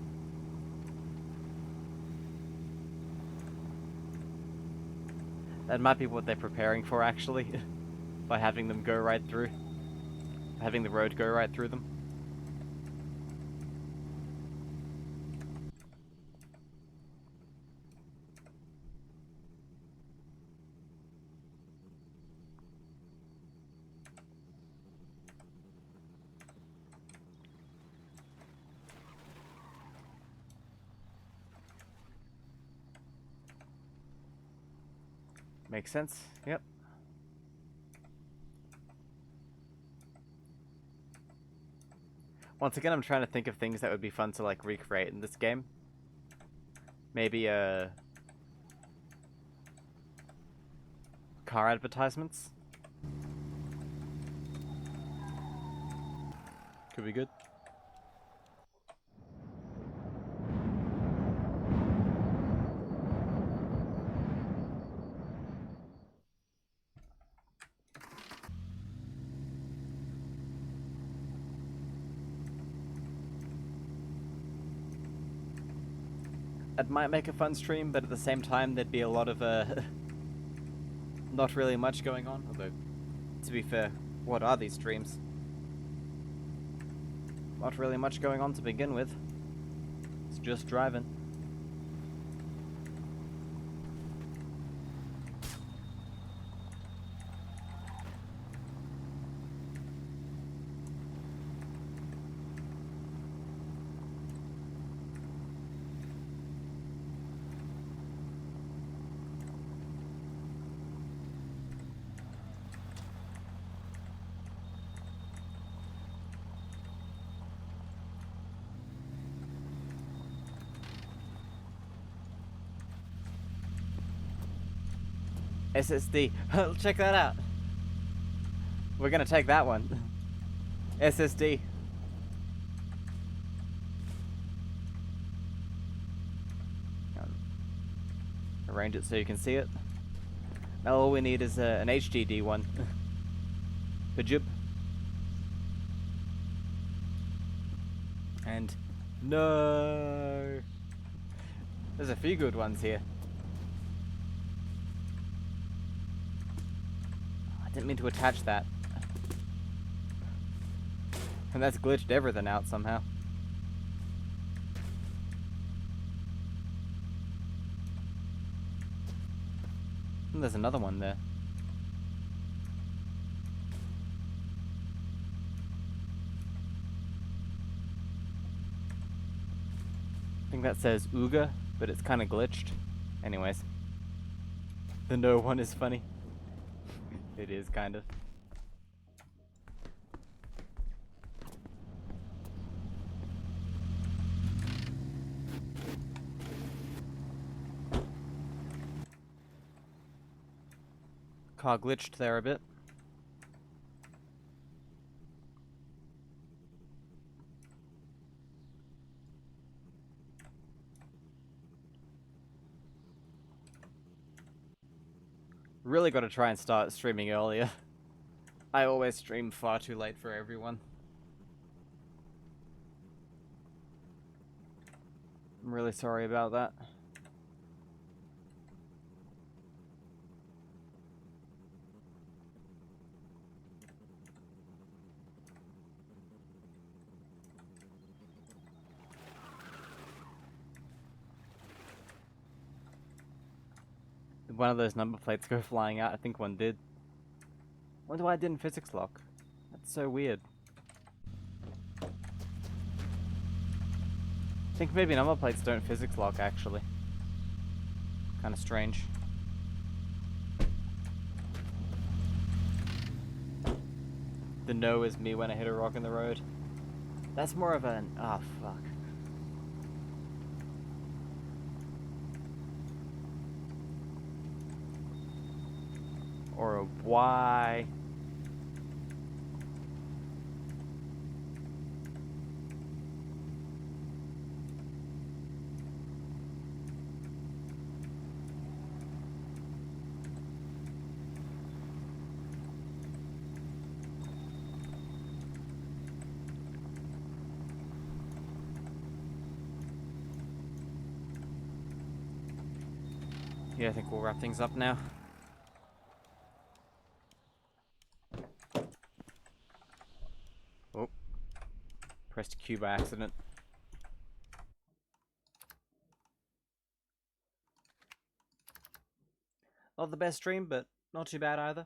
That might be what they're preparing for, actually, by having them go right through. Having the road go right through them. Makes sense, yep. Once again, I'm trying to think of things that would be fun to like recreate in this game. Maybe car advertisements. Could be good. It might make a fun stream, but at the same time, there'd be a lot of not really much going on. Although, to be fair, what are these streams? Not really much going on to begin with. It's just driving. SSD. Check that out. We're gonna take that one. SSD. Arrange it so you can see it. Now all we need is an HDD one. Bajib. And no. There's a few good ones here. I didn't mean to attach that. And that's glitched everything out somehow. And there's another one there. I think that says Ooga, but it's kind of glitched. Anyways. The no one is funny. It is, kind of. Car glitched there a bit. Really got to try and start streaming earlier. I always stream far too late for everyone. I'm really sorry about that. one of those number plates go flying out. I think one did. Wonder why it didn't physics lock. That's so weird. I think maybe number plates don't physics lock actually. Kind of strange. The no is me when I hit a rock in the road. That's more of an oh fuck. Or a why. Yeah, I think we'll wrap things up now. Oh. Pressed Q by accident. Not the best stream, but not too bad either.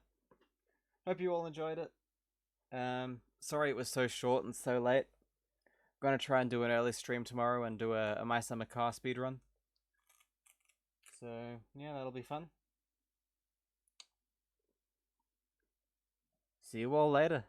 Hope you all enjoyed it. Sorry it was so short and so late. I'm gonna try and do an early stream tomorrow and do a My Summer Car speed run. So yeah, that'll be fun. See you all later.